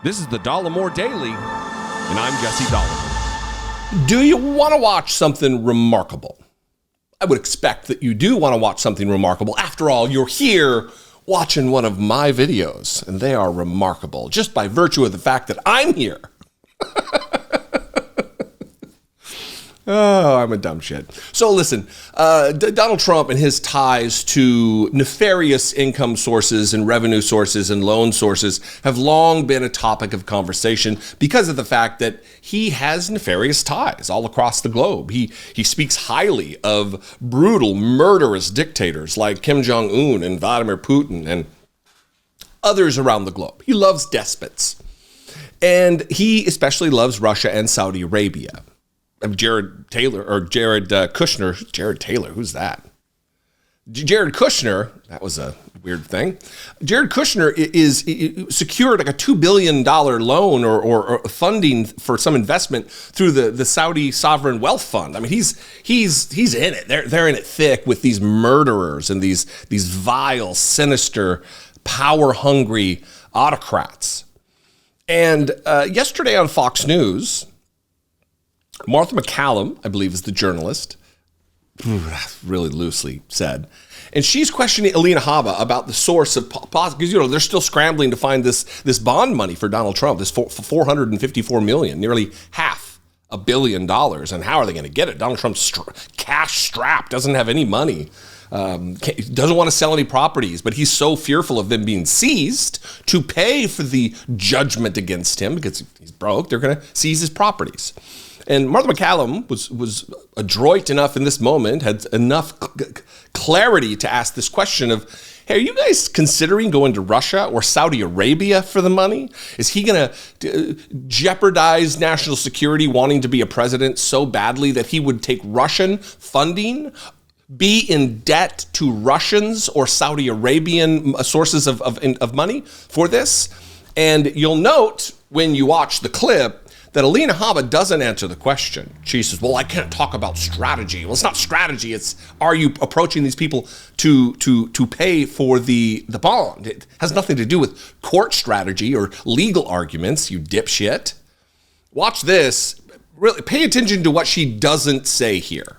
This is the Dollemore Daily, and I'm Jesse Dollemore. Do you want to watch something remarkable? I would expect that you do want to watch something remarkable. After all, you're here watching one of my videos, and they are remarkable just by virtue of the fact that I'm here. Oh, I'm a dumb shit. So listen, Donald Trump and his ties to nefarious income sources and revenue sources and loan sources have long been a topic of conversation because of the fact that he has nefarious ties all across the globe. He speaks highly of brutal, murderous dictators like Kim Jong-un and Vladimir Putin and others around the globe. He loves despots. And he especially loves Russia and Saudi Arabia. Jared Kushner, Jared Taylor, who's that? Jared Kushner, that was a weird thing. Jared Kushner is secured like a $2 billion loan or funding for some investment through the Saudi Sovereign Wealth Fund. I mean, he's in it. They're in it thick with these murderers and these vile, sinister, power-hungry autocrats. And yesterday on Fox News, Martha MacCallum, I believe is the journalist, really loosely said, and she's questioning Alina Habba about the source of, because they're still scrambling to find this bond money for Donald Trump, this $454 million, nearly $500 million, and how are they going to get it? Donald Trump's cash strapped, doesn't have any money, doesn't want to sell any properties, but he's so fearful of them being seized to pay for the judgment against him because he's broke. They're going to seize his properties. And Martha MacCallum was adroit enough in this moment, had enough clarity to ask this question of, hey, are you guys considering going to Russia or Saudi Arabia for the money? Is he going to jeopardize national security wanting to be a president so badly that he would take Russian funding, be in debt to Russians or Saudi Arabian sources of money for this? And you'll note when you watch the clip that Alina Habba doesn't answer the question. She says, well, I can't talk about strategy. Well, it's not strategy. It's, are you approaching these people to pay for the bond? It has nothing to do with court strategy or legal arguments, you dipshit. Watch this. Really pay attention to what she doesn't say here.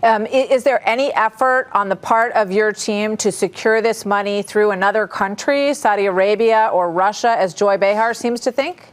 Is there any effort on the part of your team to secure this money through another country, Saudi Arabia or Russia, as Joy Behar seems to think?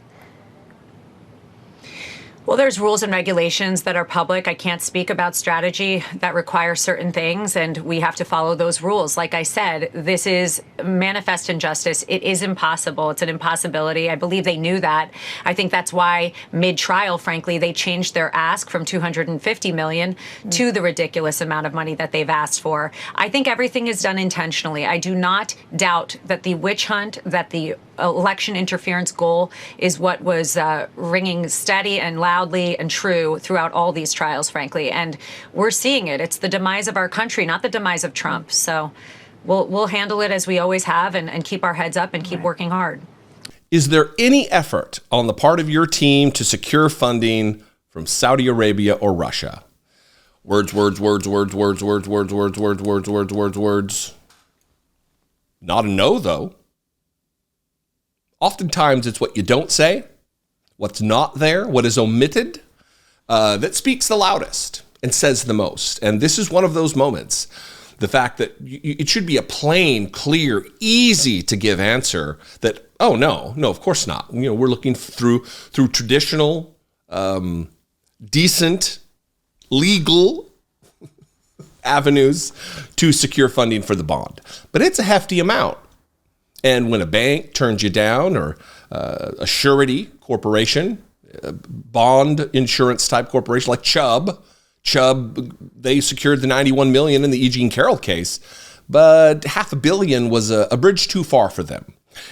Well, there's rules and regulations that are public. I can't speak about strategy that require certain things, and we have to follow those rules. Like I said, this is manifest injustice. It is impossible. It's an impossibility. I believe they knew that. I think that's why mid-trial, frankly, they changed their ask from $250 million to the ridiculous amount of money that they've asked for. I think everything is done intentionally. I do not doubt that the witch hunt, that the election interference goal is what was ringing steady and loudly and true throughout all these trials, frankly. And we're seeing it. It's the demise of our country, not the demise of Trump. So we'll handle it as we always have and keep our heads up and keep working hard. Is there any effort on the part of your team to secure funding from Saudi Arabia or Russia? Words. Not a no, though. Oftentimes, it's what you don't say, what's not there, what is omitted, that speaks the loudest and says the most. And this is one of those moments. The fact that it should be a plain, clear, easy to give answer that, oh, no, of course not. We're looking through traditional, decent, legal avenues to secure funding for the bond. But it's a hefty amount. And when a bank turns you down, or a surety corporation, a bond insurance type corporation like Chubb, they secured the $91 million in the E. Jean Carroll case, but $500 million was a bridge too far for them.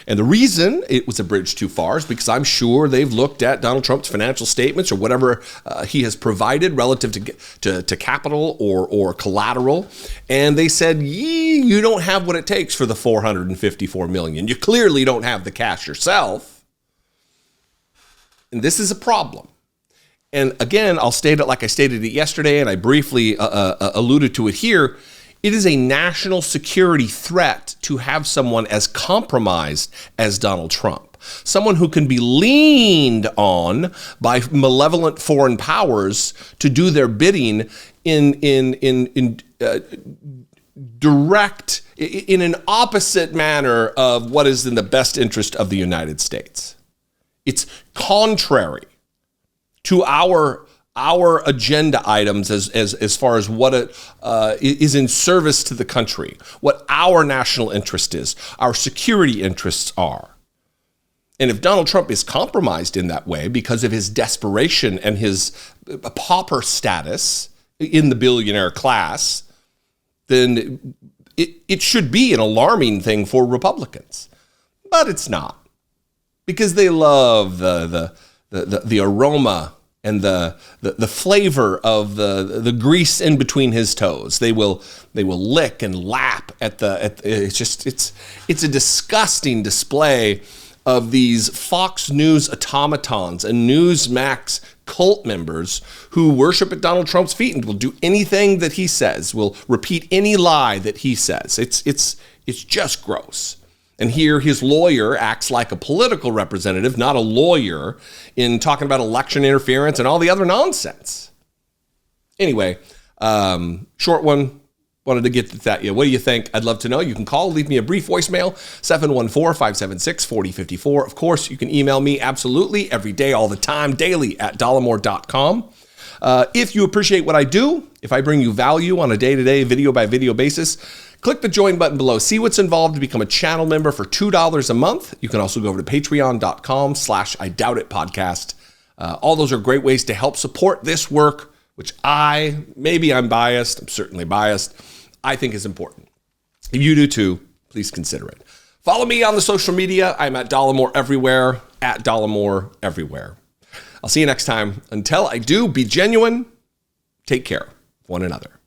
And the reason it was a bridge too far is because I'm sure they've looked at Donald Trump's financial statements or whatever he has provided relative to capital or collateral. And they said, you don't have what it takes for the $454 million. You clearly don't have the cash yourself. And this is a problem. And again, I'll state it like I stated it yesterday, and I briefly alluded to it here. It is a national security threat to have someone as compromised as Donald Trump. someone who can be leaned on by malevolent foreign powers to do their bidding in an opposite manner of what is in the best interest of the United States. It's contrary to our agenda items as far as what is in service to the country, what our national interest is, our security interests are. And if Donald Trump is compromised in that way because of his desperation and his pauper status in the billionaire class, then it should be an alarming thing for Republicans. But it's not, because they love the aroma and the flavor of the grease in between his toes. They will lick and lap at it's a disgusting display of these Fox News automatons and Newsmax cult members who worship at Donald Trump's feet and will do anything that he says, will repeat any lie that he says. It's just gross. And here his lawyer acts like a political representative, not a lawyer, in talking about election interference and all the other nonsense. Anyway, short one. Wanted to get to that. Yeah, what do you think? I'd love to know. You can call, leave me a brief voicemail, 714-576-4054. Of course, you can email me absolutely every day, all the time, daily at dollemore.com. If you appreciate what I do, if I bring you value on a day-to-day, video-by-video basis, click the join button below. See what's involved to become a channel member for $2 a month. You can also go over to patreon.com/IDoubtItPodcast. All those are great ways to help support this work, which I'm biased, I'm certainly biased, I think is important. If you do too, please consider it. Follow me on the social media. I'm at Dollemore everywhere, at Dollemore everywhere. I'll see you next time. Until I do, be genuine. Take care of one another.